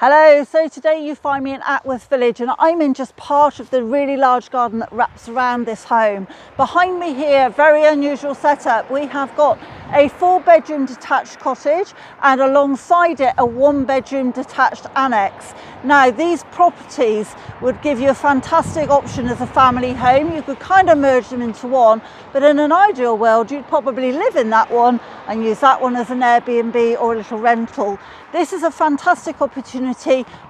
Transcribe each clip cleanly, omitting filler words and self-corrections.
Hello, so today you find me in Atworth village and I'm in just part of the really large garden that wraps around this home. Behind me here, very unusual setup, we have got a 4-bedroom detached cottage and alongside it a 1-bedroom detached annexe. Now these properties would give you a fantastic option as a family home. You could kind of merge them into one, but in an ideal world you'd probably live in that one and use that one as an Airbnb or a little rental. This is a fantastic opportunity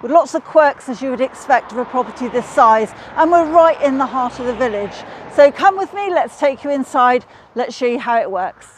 with lots of quirks as you would expect of a property this size, and we're right in the heart of the village. So come with me, let's take you inside, let's show you how it works.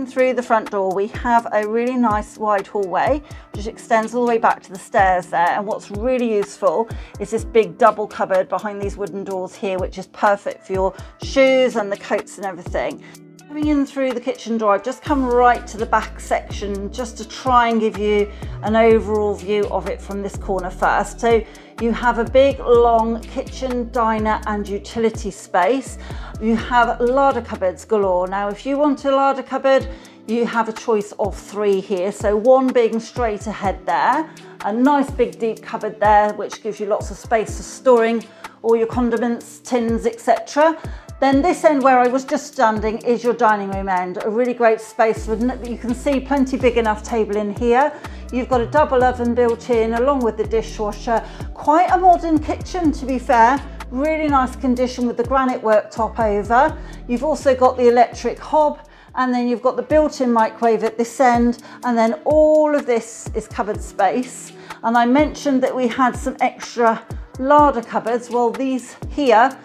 Through the front door we have a really nice wide hallway which extends all the way back to the stairs there, and what's really useful is this big double cupboard behind these wooden doors here, which is perfect for your shoes and the coats and everything. Coming in through the kitchen door, I've just come right to the back section just to try and give you an overall view of it from this corner first. So you have a big long kitchen, diner and utility space. You have larder cupboards galore. Now if you want a larder cupboard, you have a choice of 3 here. So one being straight ahead there, a nice big deep cupboard there which gives you lots of space for storing all your condiments, tins, etc. Then this end where I was just standing is your dining room end, a really great space with, you can see plenty big enough table in here. You've got a double oven built in along with the dishwasher. Quite a modern kitchen to be fair, really nice condition with the granite worktop over. You've also got the electric hob, and then you've got the built-in microwave at this end, and then all of this is cupboard space. And I mentioned that we had some extra larder cupboards. Well, these here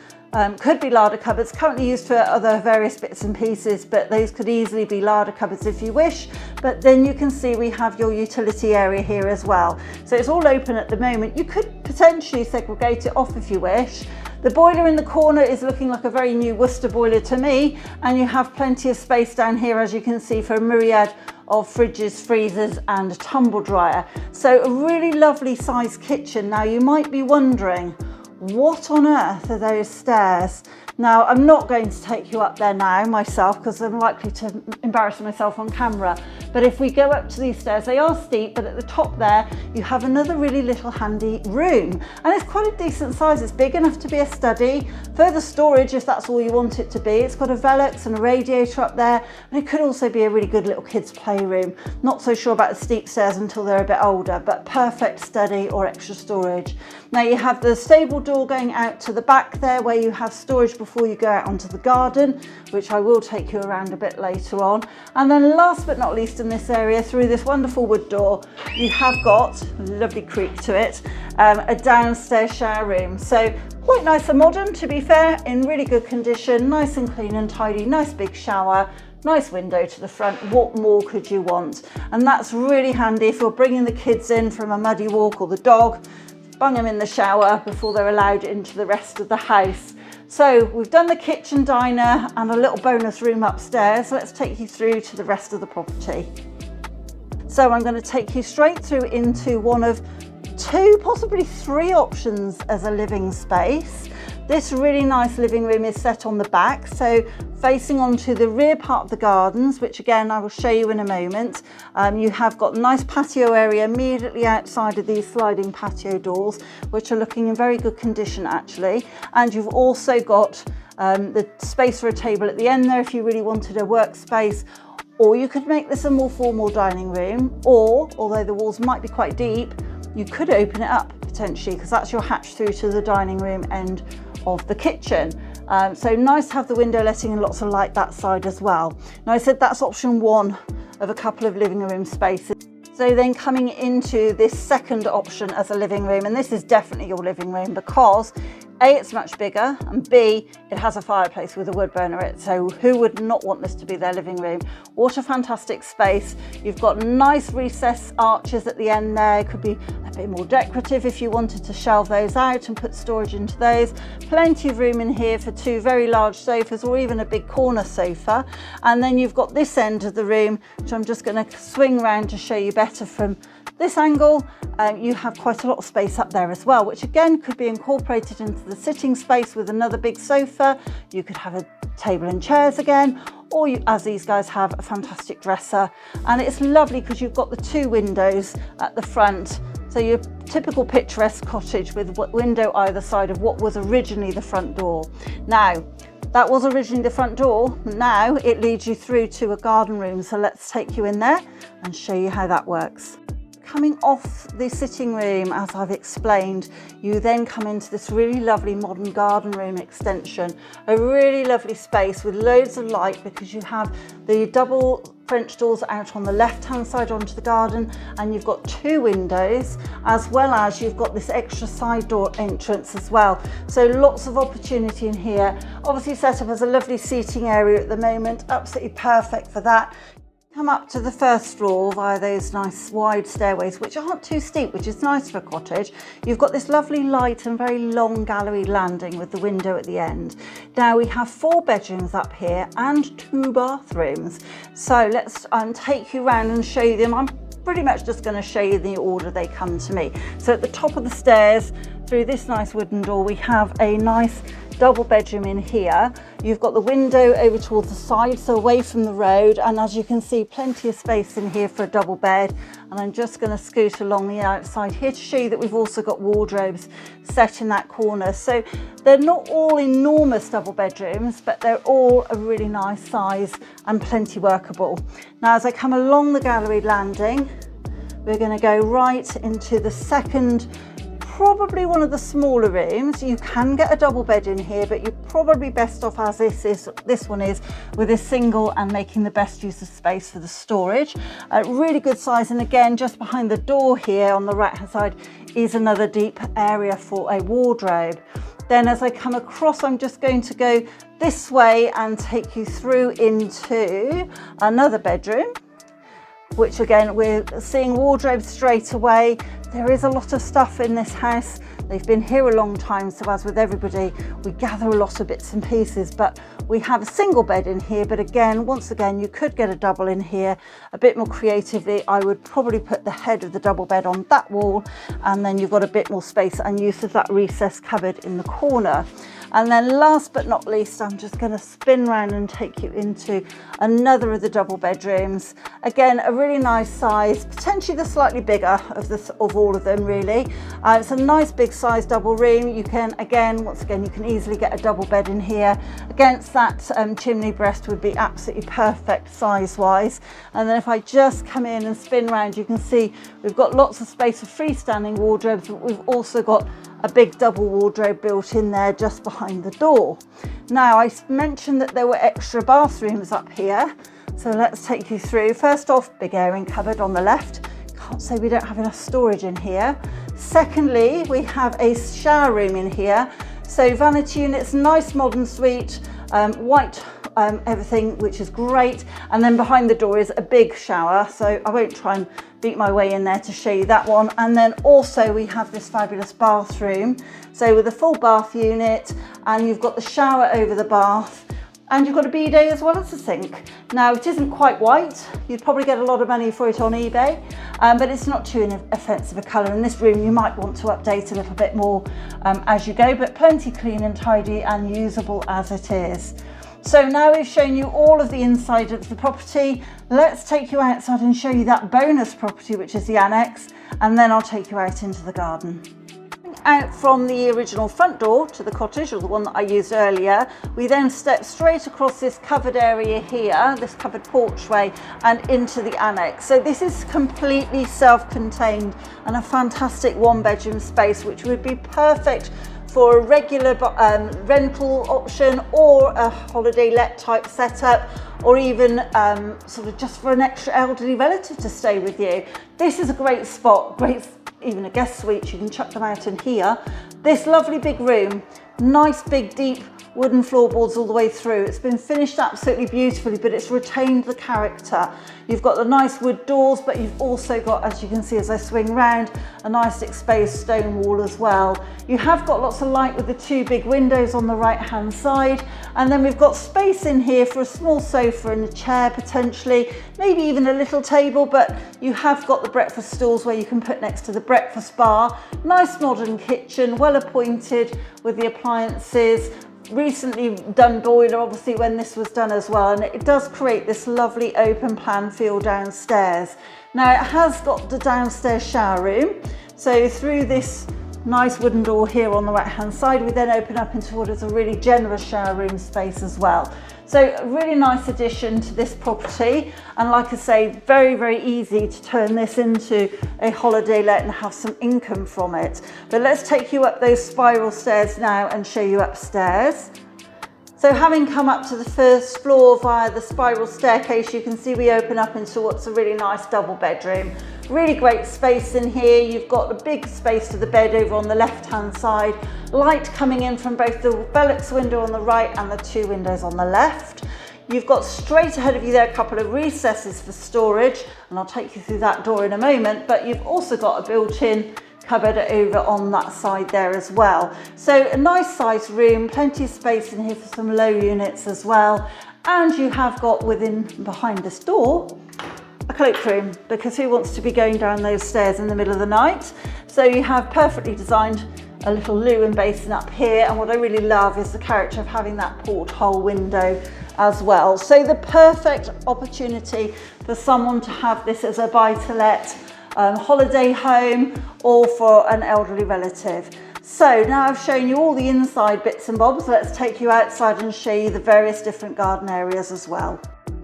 could be larder cupboards, currently used for other various bits and pieces, but those could easily be larder cupboards if you wish. But then you can see we have your utility area here as well. So it's all open at the moment. You could potentially segregate it off if you wish. The boiler in the corner is looking like a very new Worcester boiler to me, and you have plenty of space down here, as you can see, for a myriad of fridges, freezers and a tumble dryer. So a really lovely sized kitchen. Now you might be wondering, what on earth are those stairs? Now, I'm not going to take you up there now myself because I'm likely to embarrass myself on camera. But if we go up to these stairs, they are steep, but at the top there, you have another really little handy room. And it's quite a decent size. It's big enough to be a study. Further storage, if that's all you want it to be. It's got a Velux and a radiator up there. And it could also be a really good little kids' playroom. Not so sure about the steep stairs until they're a bit older, but perfect study or extra storage. Now you have the stable door going out to the back there where you have storage before you go out onto the garden, which I will take you around a bit later on. And then last but not least in this area, through this wonderful wood door, you have got a lovely creak to it, a downstairs shower room. So quite nice and modern to be fair, in really good condition, nice and clean and tidy, nice big shower, nice window to the front. What more could you want? And that's really handy if you're bringing the kids in from a muddy walk or the dog. Bung them in the shower before they're allowed into the rest of the house. So we've done the kitchen, diner and a little bonus room upstairs. Let's take you through to the rest of the property. So I'm going to take you straight through into one of 2, possibly 3 options as a living space. This really nice living room is set on the back, so facing onto the rear part of the gardens, which again I will show you in a moment. You have got a nice patio area immediately outside of these sliding patio doors, which are looking in very good condition actually. And you've also got the space for a table at the end there if you really wanted a workspace. Or you could make this a more formal dining room, or although the walls might be quite deep, you could open it up potentially because that's your hatch through to the dining room end of the kitchen. So nice to have the window letting in lots of light that side as well. Now I said that's option 1 of a couple of living room spaces. So then coming into this second option as a living room, and this is definitely your living room because A, it's much bigger, and B, it has a fireplace with a wood burner in it. So who would not want this to be their living room? What a fantastic space. You've got nice recess arches at the end there. It could be a bit more decorative if you wanted to shelve those out and put storage into those. Plenty of room in here for 2 very large sofas or even a big corner sofa. And then you've got this end of the room, which I'm just going to swing around to show you better from this angle. You have quite a lot of space up there as well, which again could be incorporated into the sitting space with another big sofa. You could have a table and chairs again, or you, as these guys have, a fantastic dresser. And it's lovely because you've got the 2 windows at the front. So your typical picturesque cottage with a window either side of what was originally the front door. Now, that was originally the front door. Now it leads you through to a garden room. So let's take you in there and show you how that works. Coming off the sitting room, as I've explained, you then come into this really lovely modern garden room extension. A really lovely space with loads of light because you have the double French doors out on the left-hand side onto the garden, and you've got 2 windows, as well as you've got this extra side door entrance as well. So lots of opportunity in here. Obviously set up as a lovely seating area at the moment, absolutely perfect for that. Come up to the first floor via those nice wide stairways, which aren't too steep, which is nice for a cottage. You've got this lovely light and very long gallery landing with the window at the end. Now we have 4 bedrooms up here and 2 bathrooms. So let's take you around and show you them. I'm pretty much just going to show you the order they come to me. So at the top of the stairs, through this nice wooden door, we have a nice double bedroom in here. You've got the window over towards the side, so away from the road, and as you can see, plenty of space in here for a double bed. And I'm just going to scoot along the outside here to show you that we've also got wardrobes set in that corner. So they're not all enormous double bedrooms, but they're all a really nice size and plenty workable. Now as I come along the gallery landing, we're going to go right into the second, probably one of the smaller rooms. You can get a double bed in here, but you're probably best off as this one is, with a single and making the best use of space for the storage. Really good size, and again, just behind the door here on the right hand side is another deep area for a wardrobe. Then as I come across, I'm just going to go this way and take you through into another bedroom, which again, we're seeing wardrobes straight away. There is a lot of stuff in this house. They've been here a long time, so as with everybody, we gather a lot of bits and pieces, but we have a single bed in here. But again, once again, you could get a double in here. A bit more creatively, I would probably put the head of the double bed on that wall, and then you've got a bit more space and use of that recessed cupboard in the corner. And then last but not least, I'm just going to spin around and take you into another of the double bedrooms. Again, a really nice size, potentially the slightly bigger of all of them really. It's a nice big size double room. You can, again, once again, you can easily get a double bed in here. Against that chimney breast would be absolutely perfect size-wise. And then if I just come in and spin around, you can see we've got lots of space for freestanding wardrobes, but we've also got a big double wardrobe built in there just behind the door. Now, I mentioned that there were extra bathrooms up here, so let's take you through. First off, big airing cupboard on the left. Can't say we don't have enough storage in here. Secondly, we have a shower room in here. So vanity units, nice modern suite, white everything, which is great. And then behind the door is a big shower, so I won't try and beat my way in there to show you that one. And then also we have this fabulous bathroom, so with a full bath unit, and you've got the shower over the bath, and you've got a bidet as well as a sink. Now, it isn't quite white. You'd probably get a lot of money for it on eBay, but it's not too offensive a colour. In this room, you might want to update a little bit more as you go, but plenty clean and tidy and usable as it is. So now we've shown you all of the inside of the property. Let's take you outside and show you that bonus property, which is the annex, and then I'll take you out into the garden. Out from the original front door to the cottage, or the one that I used earlier, we then step straight across this covered area here, this covered porchway, and into the annex. So this is completely self-contained and a fantastic 1-bedroom space, which would be perfect for a regular rental option, or a holiday let type setup, or even sort of just for an extra elderly relative to stay with you. This is a great spot, great, even a guest suite, you can chuck them out in here. This lovely big room, nice big deep wooden floorboards all the way through. It's been finished absolutely beautifully, but it's retained the character. You've got the nice wood doors, but you've also got, as you can see as I swing round, a nice exposed stone wall as well. You have got lots of light with the 2 big windows on the right hand side, and then we've got space in here for a small sofa and a chair potentially, maybe even a little table, but you have got the breakfast stools where you can put next to the breakfast bar. Nice modern kitchen, well appointed with the appliances. recently done boiler, obviously, when this was done as well, and it does create this lovely open plan feel downstairs. Now it has got the downstairs shower room, so through this nice wooden door here on the right hand side, we then open up into what is a really generous shower room space as well. So a really nice addition to this property, and like I say, very, very easy to turn this into a holiday let and have some income from it. But let's take you up those spiral stairs now and show you upstairs. So having come up to the first floor via the spiral staircase, you can see we open up into what's a really nice double bedroom. Really great space in here. You've got a big space to the bed over on the left hand side, light coming in from both the Velux window on the right and the two windows on the left. You've got straight ahead of you there a couple of recesses for storage, and I'll take you through that door in a moment, but you've also got a built-in cupboard over on that side there as well. So a nice sized room, plenty of space in here for some low units as well. And you have got behind this door, a cloakroom, because who wants to be going down those stairs in the middle of the night? So you have perfectly designed a little loo and basin up here, and what I really love is the character of having that porthole window as well. So the perfect opportunity for someone to have this as a buy-to-let holiday home or for an elderly relative. So now I've shown you all the inside bits and bobs. Let's take you outside and show you the various different garden areas as well.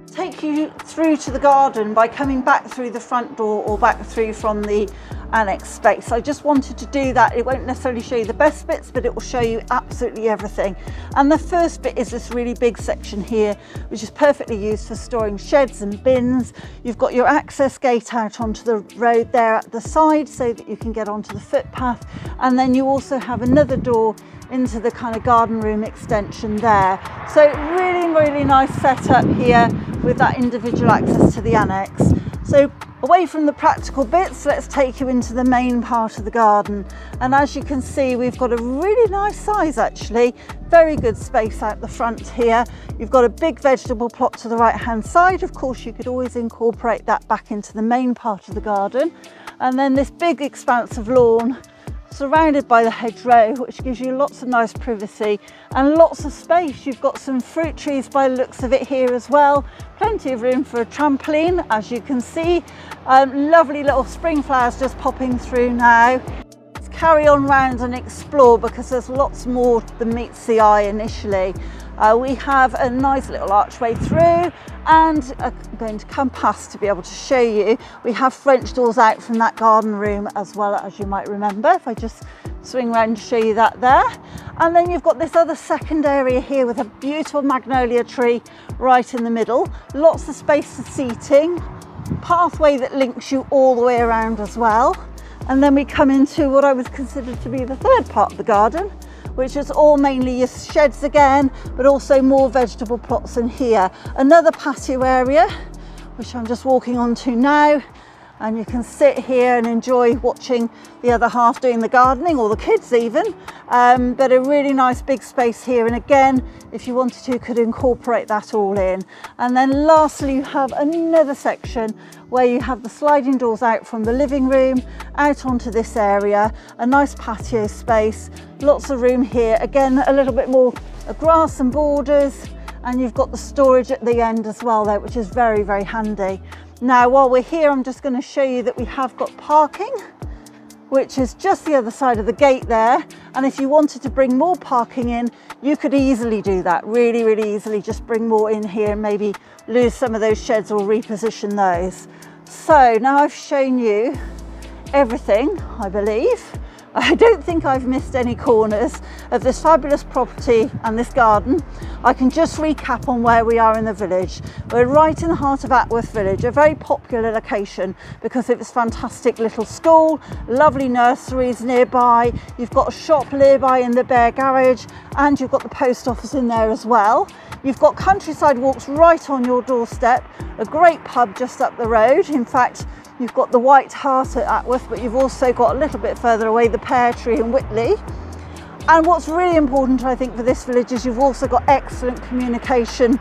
Take you through to the garden by coming back through the front door or back through from the annex space. I just wanted to do that. It won't necessarily show you the best bits, but it will show you absolutely everything. And the first bit is this really big section here, which is perfectly used for storing sheds and bins. You've got your access gate out onto the road there at the side so that you can get onto the footpath. And then you also have another door into the kind of garden room extension there. So really, really nice setup here with that individual access to the annex. So away from the practical bits, let's take you into the main part of the garden. And as you can see, we've got a really nice size actually, very good space out the front here. You've got a big vegetable plot to the right hand side. Of course, you could always incorporate that back into the main part of the garden. And then this big expanse of lawn surrounded by the hedgerow, which gives you lots of nice privacy and lots of space. You've got some fruit trees by the looks of it here as well. Plenty of room for a trampoline, as you can see. Lovely little spring flowers just popping through now. Let's carry on round and explore because there's lots more than meets the eye initially. We have a nice little archway through, and I'm going to come past to be able to show you. We have French doors out from that garden room as well, as you might remember, if I just swing around to show you that there. And then you've got this other second area here with a beautiful magnolia tree right in the middle. Lots of space for seating, pathway that links you all the way around as well. And then we come into what I would consider to be the third part of the garden, which is all mainly your sheds again, but also more vegetable plots in here. Another patio area, which I'm just walking onto now, and you can sit here and enjoy watching the other half doing the gardening, or the kids even, but a really nice big space here. And again, if you wanted to, could incorporate that all in. And then lastly, you have another section where you have the sliding doors out from the living room out onto this area, a nice patio space, lots of room here. Again, a little bit more grass and borders, and you've got the storage at the end as well there, which is very, very handy. Now, while we're here, I'm just going to show you that we have got parking, which is just the other side of the gate there. And if you wanted to bring more parking in, you could easily do that, really, really easily. Just bring more in here and maybe lose some of those sheds or reposition those. So now I've shown you everything, I believe. I don't think I've missed any corners of this fabulous property and this garden. I can just recap on where we are in the village. We're right in the heart of Atworth village, a very popular location because of its fantastic little school, lovely nurseries nearby. You've got a shop nearby in the bare garage, and you've got the post office in there as well. You've got countryside walks right on your doorstep, a great pub just up the road. In fact, you've got the White Hart at Atworth, but you've also got a little bit further away the Pear Tree in Whitley. And what's really important, I think, for this village is you've also got excellent communication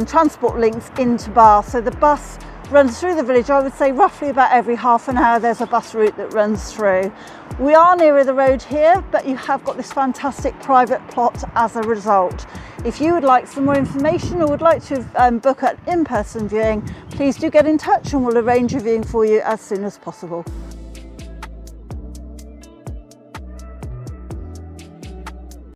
transport links into Bath. So the bus runs through the village. I would say roughly about every half an hour there's a bus route that runs through. We are nearer the road here, but you have got this fantastic private plot as a result. If you would like some more information or would like to book an in-person viewing, please do get in touch and we'll arrange a viewing for you as soon as possible.